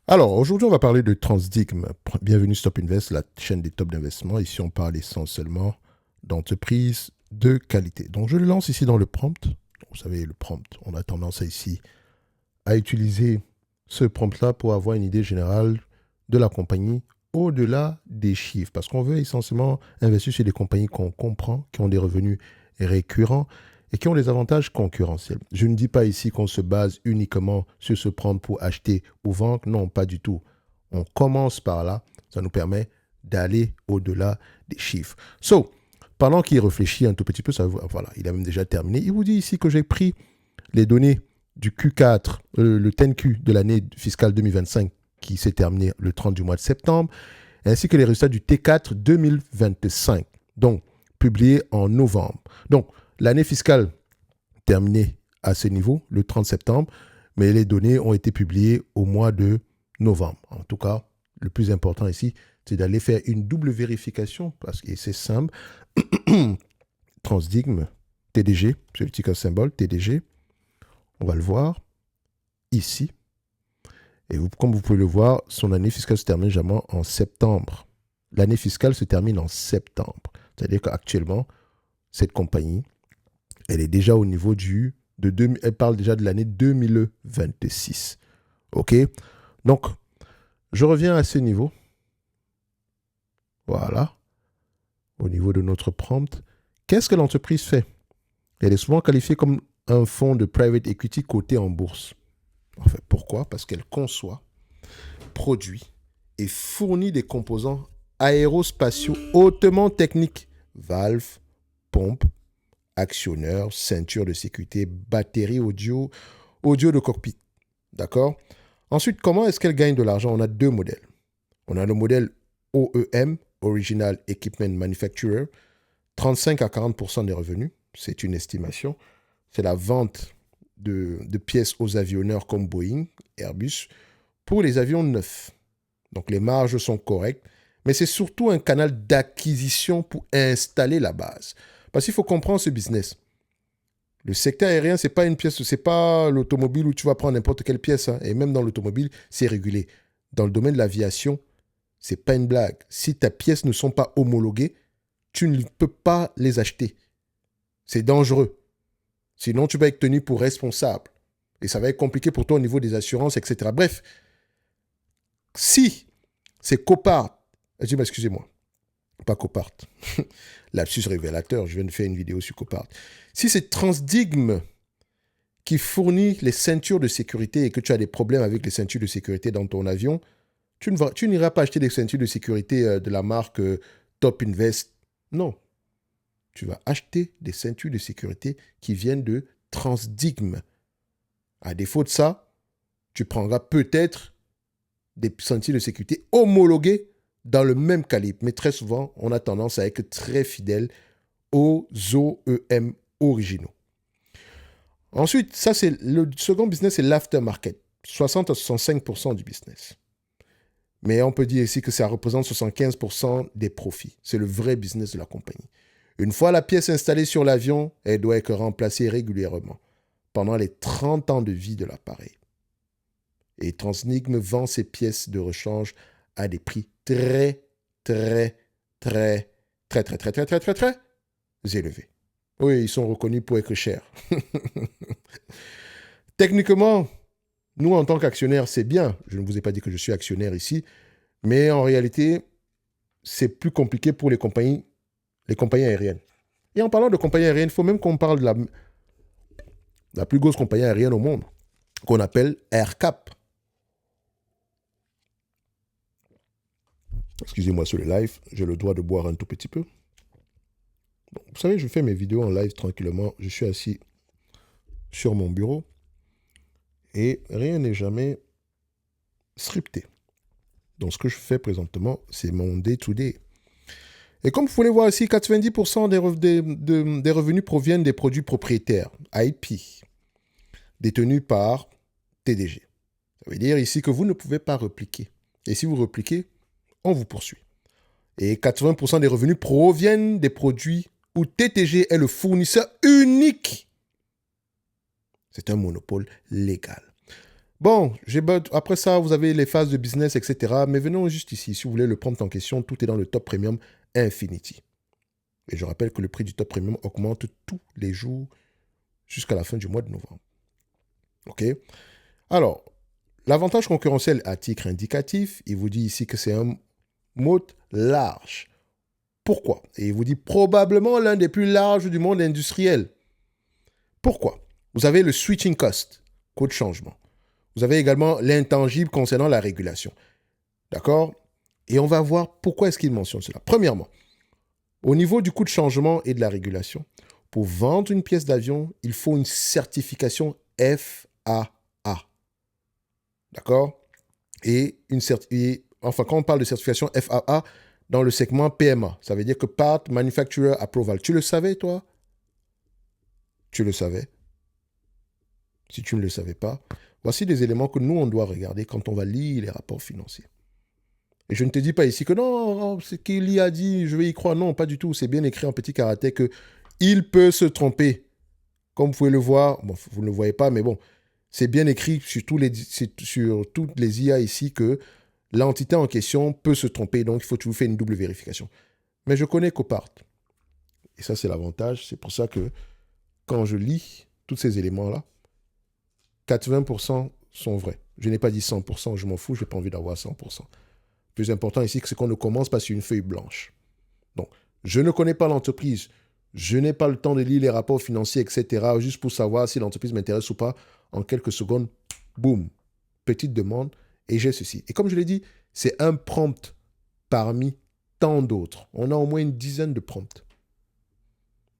Alors, aujourd'hui, on va parler de Transdigm. Bienvenue Stop Invest, la chaîne des tops d'investissement. Ici, on parle essentiellement d'entreprises de qualité. Donc, je le lance ici dans le prompt. Vous savez, le prompt, on a tendance ici à utiliser ce prompt-là pour avoir une idée générale de la compagnie au-delà des chiffres. Parce qu'on veut essentiellement investir sur des compagnies qu'on comprend, qui ont des revenus récurrents et qui ont des avantages concurrentiels. Je ne dis pas ici qu'on se base uniquement sur ce prompt pour acheter ou vendre. Non, pas du tout. On commence par là. Ça nous permet d'aller au-delà des chiffres. So, pendant qu'il réfléchit un tout petit peu, voilà, il a même déjà terminé. Il vous dit ici que j'ai pris les données du Q4, le 10Q de l'année fiscale 2025 qui s'est terminé le 30 du mois de septembre, ainsi que les résultats du T4 2025, donc publiés en novembre. Donc, l'année fiscale terminée à ce niveau, le 30 septembre, mais les données ont été publiées au mois de novembre. En tout cas, le plus important ici, c'est d'aller faire une double vérification, parce que c'est simple. Transdigm, TDG, c'est le ticker symbole, TDG. On va le voir ici. Et comme vous pouvez le voir, son année fiscale se termine généralement en septembre. L'année fiscale se termine en septembre. C'est-à-dire qu'actuellement, cette compagnie, elle est déjà au niveau elle parle déjà de l'année 2026. OK? Donc, je reviens à ce niveau. Voilà. Au niveau de notre prompt. Qu'est-ce que l'entreprise fait? Elle est souvent qualifiée comme un fonds de private equity coté en bourse. En fait, pourquoi? Parce qu'elle conçoit, produit et fournit des composants aérospatiaux hautement techniques. Valves, pompes, actionneurs, ceintures de sécurité, batteries audio de cockpit. D'accord? Ensuite, comment est-ce qu'elle gagne de l'argent? On a deux modèles. On a le modèle OEM, Original Equipment Manufacturer, 35 à 40% des revenus. C'est une estimation. C'est la vente de pièces aux avionneurs comme Boeing, Airbus, pour les avions neufs. Donc les marges sont correctes, mais c'est surtout un canal d'acquisition pour installer la base. Parce qu'il faut comprendre ce business. Le secteur aérien, c'est pas une pièce, c'est pas l'automobile où tu vas prendre n'importe quelle pièce. Hein. Et même dans l'automobile, c'est régulé. Dans le domaine de l'aviation, c'est pas une blague. Si tes pièces ne sont pas homologuées, tu ne peux pas les acheter. C'est dangereux. Sinon, tu vas être tenu pour responsable. Et ça va être compliqué pour toi au niveau des assurances, etc. Bref, si c'est Copart, excusez-moi, pas Copart, lapsus révélateur, je viens de faire une vidéo sur Copart. Si c'est Transdigm qui fournit les ceintures de sécurité et que tu as des problèmes avec les ceintures de sécurité dans ton avion, tu n'iras pas acheter des ceintures de sécurité de la marque Top Invest. Non. Tu vas acheter des ceintures de sécurité qui viennent de Transdigm. À défaut de ça, tu prendras peut-être des ceintures de sécurité homologuées dans le même calibre. Mais très souvent, on a tendance à être très fidèle aux OEM originaux. Ensuite, ça c'est le second business, c'est l'aftermarket. 60 à 65% du business. Mais on peut dire ici que ça représente 75% des profits. C'est le vrai business de la compagnie. Une fois la pièce installée sur l'avion, elle doit être remplacée régulièrement pendant les 30 ans de vie de l'appareil. Et Transnigme vend ses pièces de rechange à des prix très, très, très, très, très, très, très, très, très, très élevés. Oui, ils sont reconnus pour être chers. Techniquement, nous, en tant qu'actionnaires, c'est bien. Je ne vous ai pas dit que je suis actionnaire ici, mais en réalité, c'est plus compliqué pour les compagnies aériennes. Et en parlant de compagnies aériennes, il faut même qu'on parle de la plus grosse compagnie aérienne au monde, qu'on appelle AirCap. Excusez-moi sur le live, j'ai le droit de boire un tout petit peu. Bon, vous savez, je fais mes vidéos en live tranquillement. Je suis assis sur mon bureau et rien n'est jamais scripté. Donc, ce que je fais présentement, c'est mon day-to-day. Et comme vous pouvez voir ici, 90% des revenus proviennent des produits propriétaires, IP, détenus par TDG. Ça veut dire ici que vous ne pouvez pas repliquer. Et si vous repliquez, on vous poursuit. Et 80% des revenus proviennent des produits où TTG est le fournisseur unique. C'est un monopole légal. Bon, après ça, vous avez les phases de business, etc. Mais venons juste ici. Si vous voulez le prompt en question, tout est dans le top premium Infinity. Et je rappelle que le prix du top premium augmente tous les jours jusqu'à la fin du mois de novembre. OK? Alors, l'avantage concurrentiel à titre indicatif, il vous dit ici que c'est un mot large. Pourquoi? Et il vous dit probablement l'un des plus larges du monde industriel. Pourquoi? Vous avez le switching cost, coût de changement. Vous avez également l'intangible concernant la régulation. D'accord? Et on va voir pourquoi est-ce qu'il mentionne cela. Premièrement, au niveau du coût de changement et de la régulation, pour vendre une pièce d'avion, il faut une certification FAA. D'accord? Enfin, quand on parle de certification FAA, dans le segment PMA, ça veut dire que Part Manufacturer Approval. Tu le savais, toi? Tu le savais? Si tu ne le savais pas, voici des éléments que nous, on doit regarder quand on va lire les rapports financiers. Et je ne te dis pas ici que non, ce qu'il y a dit, je vais y croire. Non, pas du tout. C'est bien écrit en petit caractère que il peut se tromper. Comme vous pouvez le voir, bon, vous ne le voyez pas, mais bon, c'est bien écrit sur toutes les IA ici que l'entité en question peut se tromper. Donc, il faut toujours faire une double vérification. Mais je connais Copart. Et ça, c'est l'avantage. C'est pour ça que quand je lis tous ces éléments-là, 80% sont vrais. Je n'ai pas dit 100%, je m'en fous, je n'ai pas envie d'avoir 100%. Le plus important ici, c'est qu'on ne commence pas sur une feuille blanche. Donc, je ne connais pas l'entreprise, je n'ai pas le temps de lire les rapports financiers, etc., juste pour savoir si l'entreprise m'intéresse ou pas. En quelques secondes, boum, petite demande, et j'ai ceci. Et comme je l'ai dit, c'est un prompt parmi tant d'autres. On a au moins une dizaine de prompts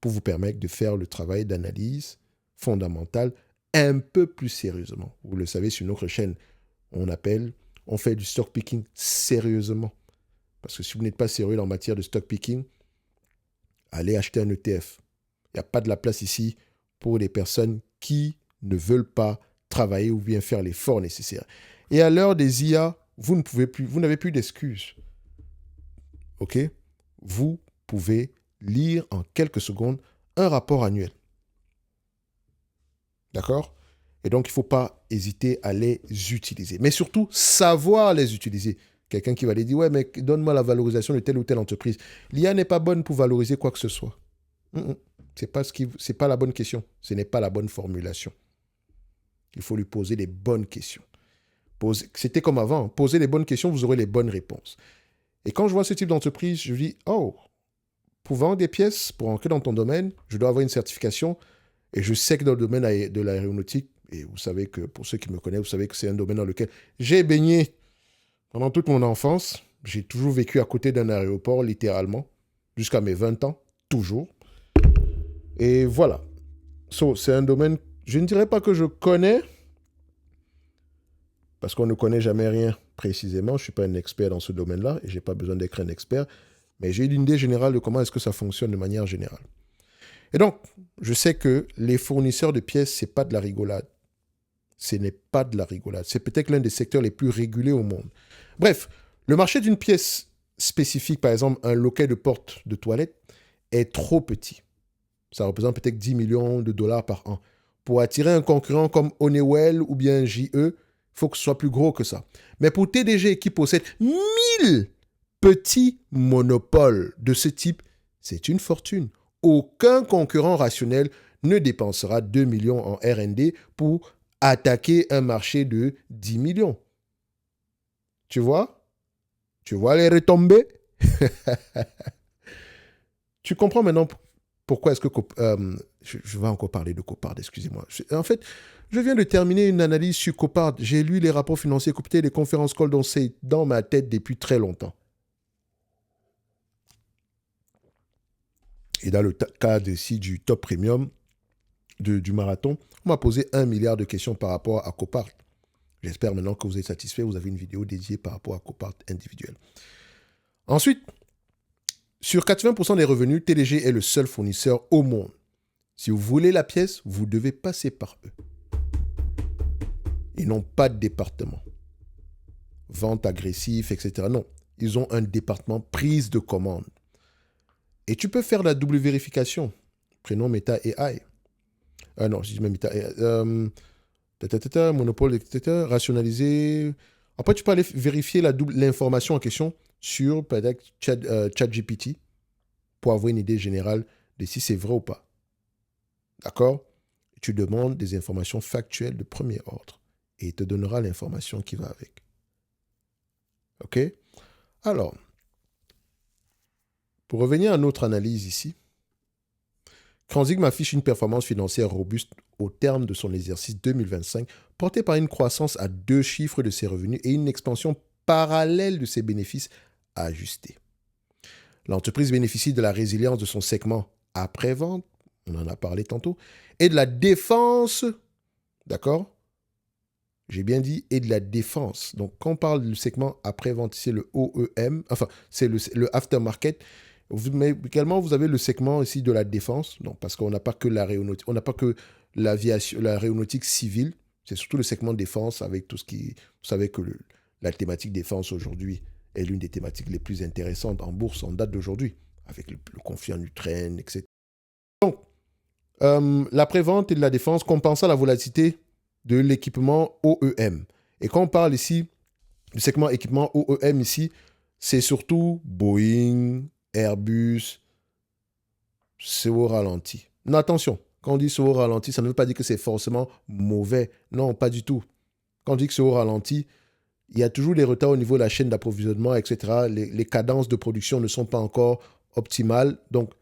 pour vous permettre de faire le travail d'analyse fondamentale un peu plus sérieusement. Vous le savez, sur notre chaîne, on fait du stock picking sérieusement. Parce que si vous n'êtes pas sérieux en matière de stock picking, allez acheter un ETF. Il n'y a pas de la place ici pour les personnes qui ne veulent pas travailler ou bien faire l'effort nécessaire. Et à l'heure des IA, vous n'avez plus d'excuses. OK? Vous pouvez lire en quelques secondes un rapport annuel. D'accord? Et donc, il ne faut pas hésiter à les utiliser. Mais surtout, savoir les utiliser. Quelqu'un qui va aller dire, ouais, mais donne-moi la valorisation de telle ou telle entreprise. L'IA n'est pas bonne pour valoriser quoi que ce soit. C'est pas la bonne question. Ce n'est pas la bonne formulation. Il faut lui poser les bonnes questions. C'était comme avant. Posez les bonnes questions, vous aurez les bonnes réponses. Et quand je vois ce type d'entreprise, je dis, oh, pour vendre des pièces, pour entrer dans ton domaine, je dois avoir une certification. Et je sais que dans le domaine de l'aéronautique, et vous savez que, pour ceux qui me connaissent, vous savez que c'est un domaine dans lequel j'ai baigné pendant toute mon enfance. J'ai toujours vécu à côté d'un aéroport, littéralement, jusqu'à mes 20 ans, toujours. Et voilà. C'est un domaine, je ne dirais pas que je connais, parce qu'on ne connaît jamais rien précisément. Je ne suis pas un expert dans ce domaine-là, et je n'ai pas besoin d'être un expert, mais j'ai une idée générale de comment est-ce que ça fonctionne de manière générale. Et donc, je sais que les fournisseurs de pièces, ce n'est pas de la rigolade. Ce n'est pas de la rigolade. C'est peut-être l'un des secteurs les plus régulés au monde. Bref, le marché d'une pièce spécifique, par exemple un loquet de porte de toilette, est trop petit. Ça représente peut-être 10 millions de dollars par an. Pour attirer un concurrent comme Honeywell ou bien JE, il faut que ce soit plus gros que ça. Mais pour TDG qui possède 1000 petits monopoles de ce type, c'est une fortune. Aucun concurrent rationnel ne dépensera 2 millions en R&D pour attaquer un marché de 10 millions. Tu vois? Tu vois les retombées? Tu comprends maintenant pourquoi est-ce que... je vais encore parler de Copart, excusez-moi. En fait, je viens de terminer une analyse sur Copart. J'ai lu les rapports financiers, écouté les conférences calls dont c'est dans ma tête depuis très longtemps. Et dans le cadre ici du top premium du marathon, on m'a posé 1 milliard de questions par rapport à Copart. J'espère maintenant que vous êtes satisfait. Vous avez une vidéo dédiée par rapport à Copart individuel. Ensuite, sur 80% des revenus, TDG est le seul fournisseur au monde. Si vous voulez la pièce, vous devez passer par eux. Ils n'ont pas de département. Vente agressive, etc. Non, ils ont un département prise de commande. Et tu peux faire la double vérification. Prénom, Meta AI. Non, je dis même Meta AI. Monopole, etc. Rationaliser. Après, tu peux aller vérifier l'information en question sur peut-être ChatGPT pour avoir une idée générale de si c'est vrai ou pas. D'accord? Tu demandes des informations factuelles de premier ordre et il te donnera l'information qui va avec. OK? Alors, pour revenir à notre analyse ici, Transig m'affiche une performance financière robuste au terme de son exercice 2025, portée par une croissance à 2 chiffres de ses revenus et une expansion parallèle de ses bénéfices ajustés. L'entreprise bénéficie de la résilience de son segment après-vente, on en a parlé tantôt, et de la défense, d'accord? J'ai bien dit, et de la défense. Donc, quand on parle du segment après-vente, c'est le OEM, enfin, c'est le aftermarket. Mais également, vous avez le segment ici de la défense, donc, parce qu'on n'a pas que l'aéronautique, on n'a pas que l'aviation, l'aéronautique civile, c'est surtout le segment défense avec tout ce qui... Vous savez que la thématique défense aujourd'hui est l'une des thématiques les plus intéressantes en bourse en date d'aujourd'hui, avec le conflit en Ukraine, etc. Donc, la prévente et de la défense compensant la volatilité de l'équipement OEM. Et quand on parle ici du segment équipement OEM ici, c'est surtout Boeing, Airbus, c'est au ralenti. Non, attention, quand on dit c'est au ralenti, ça ne veut pas dire que c'est forcément mauvais. Non, pas du tout. Quand on dit que c'est au ralenti, il y a toujours des retards au niveau de la chaîne d'approvisionnement, etc. Les cadences de production ne sont pas encore optimales. Donc,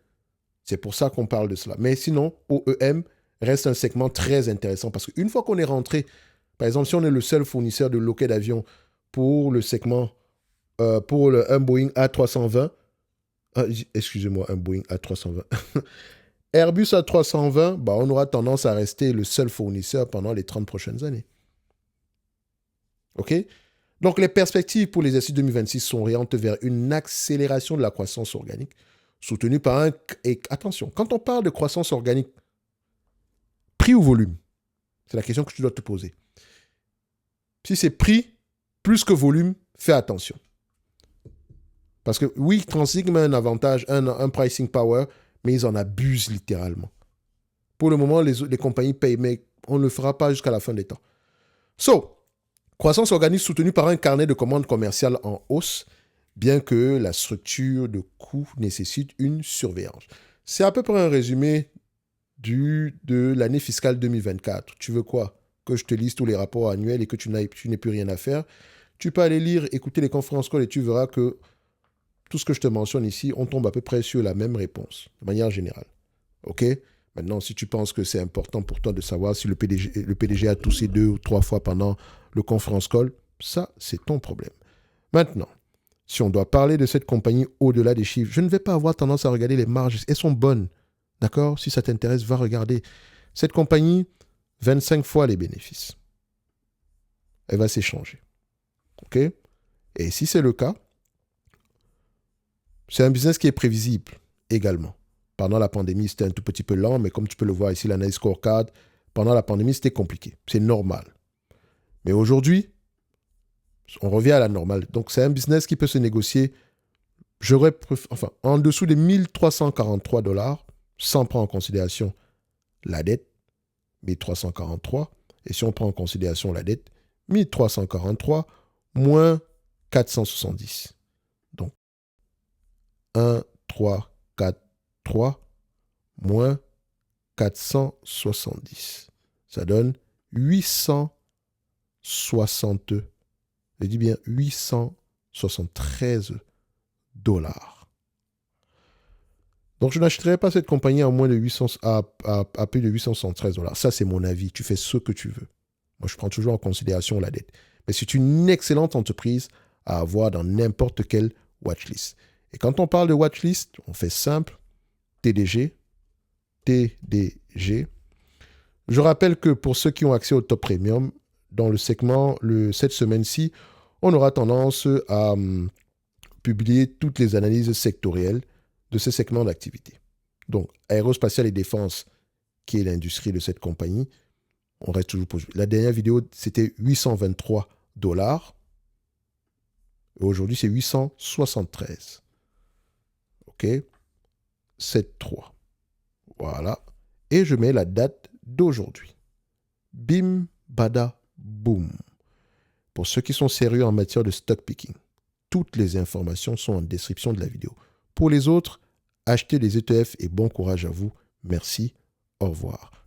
c'est pour ça qu'on parle de cela. Mais sinon, OEM reste un segment très intéressant parce qu'une fois qu'on est rentré, par exemple, si on est le seul fournisseur de loquets d'avion pour le segment, pour un Boeing A320, excusez-moi, un Boeing A320, Airbus A320, bah, on aura tendance à rester le seul fournisseur pendant les 30 prochaines années. OK? Donc, les perspectives pour l'exercice 2026 sont orientées vers une accélération de la croissance organique, soutenue par un... Et attention, quand on parle de croissance organique, prix ou volume? C'est la question que tu dois te poser. Si c'est prix plus que volume, fais attention. Parce que oui, Transig met un avantage, un pricing power, mais ils en abusent littéralement. Pour le moment, les compagnies payent, mais on ne le fera pas jusqu'à la fin des temps. So, croissance organique soutenue par un carnet de commandes commerciales en hausse, bien que la structure de coûts nécessite une surveillance. C'est à peu près un résumé de l'année fiscale 2024. Tu veux quoi? Que je te lise tous les rapports annuels et que tu n'aies plus rien à faire? Tu peux aller lire, écouter les conférences calls et tu verras que tout ce que je te mentionne ici, on tombe à peu près sur la même réponse, de manière générale. OK? Maintenant, si tu penses que c'est important pour toi de savoir si le PDG a toussé 2 ou 3 fois pendant le conference call, ça, c'est ton problème. Maintenant, si on doit parler de cette compagnie au-delà des chiffres, je ne vais pas avoir tendance à regarder les marges. Elles sont bonnes. D'accord? Si ça t'intéresse, va regarder. Cette compagnie, 25 fois les bénéfices. Elle va s'échanger. OK? Et si c'est le cas, c'est un business qui est prévisible également. Pendant la pandémie, c'était un tout petit peu lent, mais comme tu peux le voir ici, l'analyse scorecard, pendant la pandémie, c'était compliqué. C'est normal. Mais aujourd'hui, on revient à la normale. Donc, c'est un business qui peut se négocier, en dessous des 1343 $, sans prendre en considération la dette, 1343. Et si on prend en considération la dette, 1343 moins 470. Donc, 1, 3, 4, 3 moins 470. Ça donne 860, je dis bien 873 $. Donc, je n'achèterai pas cette compagnie à moins de 800, à plus de 873 $. Ça, c'est mon avis. Tu fais ce que tu veux. Moi, je prends toujours en considération la dette. Mais c'est une excellente entreprise à avoir dans n'importe quelle watchlist. Et quand on parle de watchlist, on fait simple. TDG. Je rappelle que pour ceux qui ont accès au Top Premium, dans le segment, cette semaine-ci, on aura tendance à publier toutes les analyses sectorielles de ce segment d'activité. Donc, aérospatiale et défense, qui est l'industrie de cette compagnie, on reste toujours positif. La dernière vidéo, c'était 823 $. Et aujourd'hui, c'est 873. OK? 7,3. Voilà. Et je mets la date d'aujourd'hui. Bim, Bada boom. Pour ceux qui sont sérieux en matière de stock picking, toutes les informations sont en description de la vidéo. Pour les autres, achetez des ETF et bon courage à vous. Merci. Au revoir.